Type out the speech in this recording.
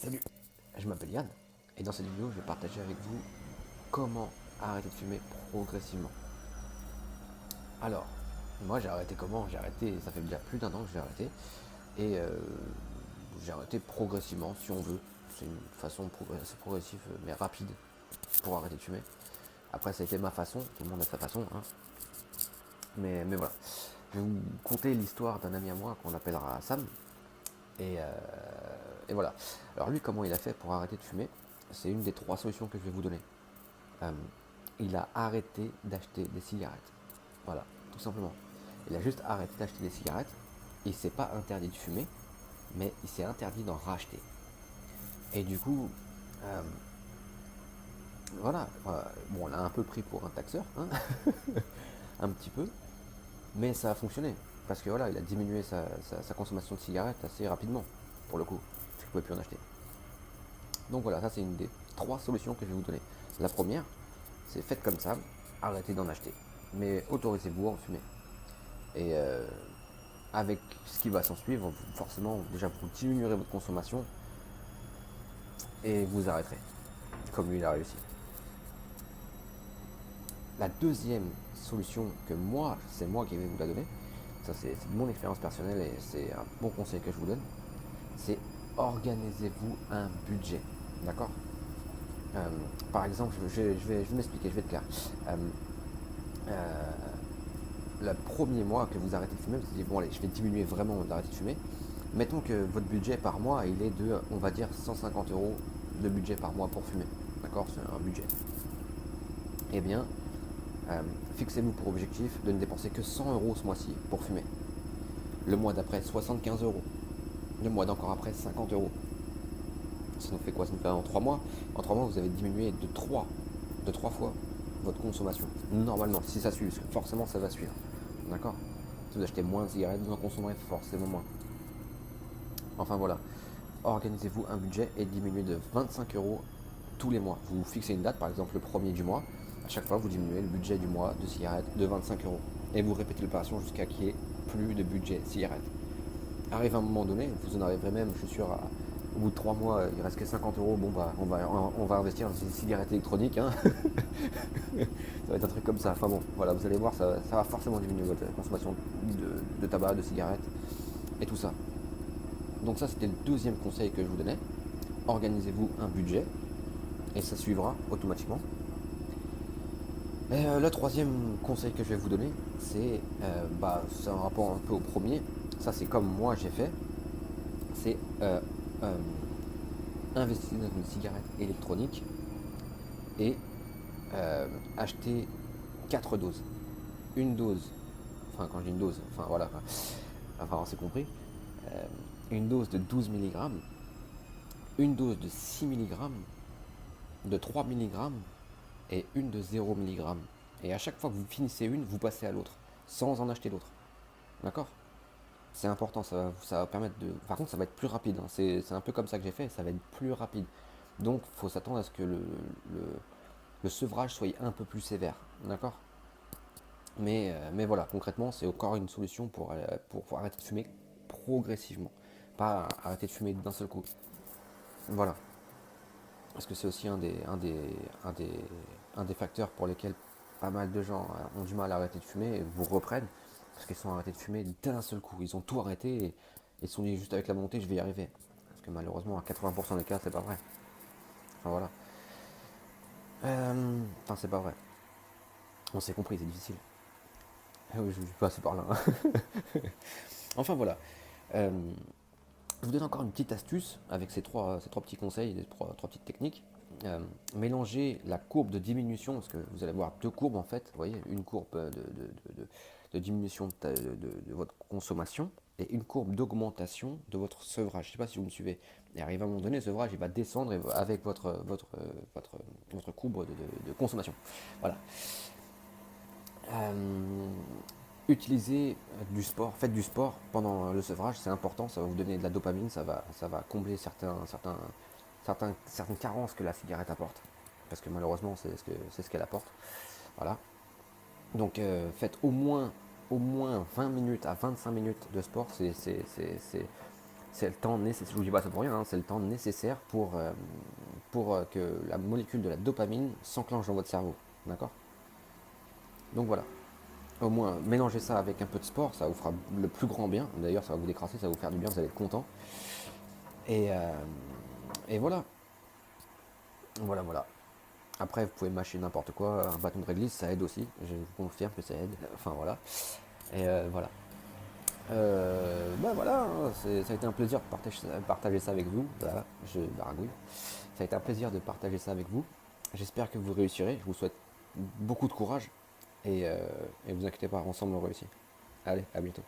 Salut, je m'appelle Yann et dans cette vidéo je vais partager avec vous comment arrêter de fumer progressivement. Alors, moi j'ai arrêté comment? J'ai arrêté, ça fait déjà plus d'1 an que j'ai arrêté et j'ai arrêté progressivement si on veut. C'est une façon assez progressive mais rapide pour arrêter de fumer. Après ça a été ma façon, tout le monde a sa façon, hein. Mais voilà. Je vais vous conter l'histoire d'un ami à moi qu'on appellera Sam. Et, euh, et voilà. Alors lui comment il a fait pour arrêter de fumer? C'est une des 3 solutions que je vais vous donner. Euh, il a arrêté d'acheter des cigarettes. Voilà, tout simplement. Il a juste arrêté d'acheter des cigarettes. Il s'est pas interdit de fumer, mais il s'est interdit d'en racheter. Et du coup, euh, voilà, bon, on l'a un peu pris pour un taxeur, hein, un petit peu, mais ça a fonctionné. Parce que voilà, il a diminué sa consommation de cigarettes assez rapidement, pour le coup, parce qu'il ne pouvait plus en acheter. Donc voilà, ça c'est une des 3 solutions que je vais vous donner. La première, c'est faites comme ça, arrêtez d'en acheter. Mais autorisez-vous à en fumer. Et avec ce qui va s'en suivre, forcément, déjà vous diminuerez votre consommation et vous arrêterez, comme lui il a réussi. La deuxième solution que moi, c'est moi qui vais vous la donner, ça c'est de mon expérience personnelle et c'est un bon conseil que je vous donne, c'est organisez-vous un budget. D'accord. Euh, Par exemple, je vais m'expliquer, je vais être clair. Euh, euh, le premier mois que vous arrêtez de fumer, vous vous dites bon allez, je vais diminuer vraiment d'arrêter de fumer. Mettons que votre budget par mois, il est de, on va dire, 150 euros de budget par mois pour fumer. D'accord. C'est un budget. Eh bien, euh, fixez-vous pour objectif de ne dépenser que 100 euros ce mois-ci pour fumer. Le mois d'après, 75 euros. Le mois d'encore après, 50 euros. Ça nous fait quoi? Ça nous fait en 3 mois. En 3 mois, vous avez diminué de 3 fois votre consommation. Normalement, si ça suit, parce que forcément ça va suivre. D'accord. Si vous achetez moins de cigarettes, vous en consommerez forcément moins. Enfin voilà, organisez-vous un budget et diminuez de 25 euros tous les mois. Vous fixez une date, par exemple le premier du mois. À chaque fois, vous diminuez le budget du mois de cigarettes de 25 euros. Et vous répétez l'opération jusqu'à qu'il n'y ait plus de budget cigarette. Arrive un moment donné, vous en arriverez même, je suis sûr, au bout de 3 mois, il reste que 50 euros. Bon, bah, on va investir dans des cigarettes électroniques, hein. Ça va être un truc comme ça. Enfin bon, voilà, vous allez voir, ça va forcément diminuer votre consommation de tabac, de cigarettes et tout ça. Donc ça, c'était le deuxième conseil que je vous donnais. Organisez-vous un budget et ça suivra automatiquement. Et le troisième conseil que je vais vous donner, c'est un rapport un peu au premier. Ça, c'est comme moi j'ai fait. C'est euh, investir dans une cigarette électronique et acheter 4 doses. Une dose, enfin quand je dis une dose, enfin voilà, enfin on s'est compris. Euh, une dose de 12 milligrammes, une dose de 6 milligrammes, de 3 milligrammes et une de 0 milligrammes. Et à chaque fois que vous finissez une, vous passez à l'autre, sans en acheter d'autres. D'accord. C'est important, ça va permettre de... Par contre, ça va être plus rapide, hein. C'est un peu comme ça que j'ai fait, ça va être plus rapide. Donc, il faut s'attendre à ce que le sevrage soit un peu plus sévère. D'accord. Mais voilà, concrètement, c'est encore une solution pour arrêter de fumer progressivement. Pas arrêter de fumer d'un seul coup. Voilà. Parce que c'est aussi un des facteurs pour lesquels pas mal de gens ont du mal à arrêter de fumer et vous reprennent parce qu'ils sont arrêtés de fumer d'un seul coup. Ils ont tout arrêté et ils se sont dit juste avec la volonté je vais y arriver. Parce que malheureusement à 80% des cas c'est pas vrai. Enfin voilà. Enfin c'est pas vrai. On s'est compris, c'est difficile. Ah oui, je suis passé par là, hein. Enfin voilà. Euh, je vous donne encore une petite astuce avec ces trois petits conseils, trois petites techniques. Euh, Mélangez la courbe de diminution, parce que vous allez avoir 2 courbes en fait, vous voyez, une courbe de diminution de votre consommation et une courbe d'augmentation de votre sevrage. Je ne sais pas si vous me suivez. Et arrivé à un moment donné, le sevrage il va descendre avec votre courbe de consommation. Voilà. Euh, Utilisez du sport, faites du sport pendant le sevrage, c'est important, ça va vous donner de la dopamine, ça va combler certaines carences que la cigarette apporte. Parce que malheureusement, c'est ce qu'elle apporte. Voilà. Donc faites au moins 20 minutes à 25 minutes de sport, C'est le temps nécessaire, je vous dis pas ça pour rien, hein, c'est le temps nécessaire pour que la molécule de la dopamine s'enclenche dans votre cerveau. D'accord? Donc voilà. Au moins, mélangez ça avec un peu de sport, ça vous fera le plus grand bien. D'ailleurs, ça va vous décrasser, ça va vous faire du bien, vous allez être content. Et, euh, et voilà. Voilà, voilà. Après, vous pouvez mâcher n'importe quoi. Un bâton de réglisse, ça aide aussi. Je vous confirme que ça aide. Enfin, voilà. Et voilà. Bah voilà, hein, ça a été un plaisir de partager ça avec vous. Voilà, je baragouille. Ça a été un plaisir de partager ça avec vous. J'espère que vous réussirez. Je vous souhaite beaucoup de courage. Et, et vous inquiétez pas, ensemble on réussit. Allez, à bientôt.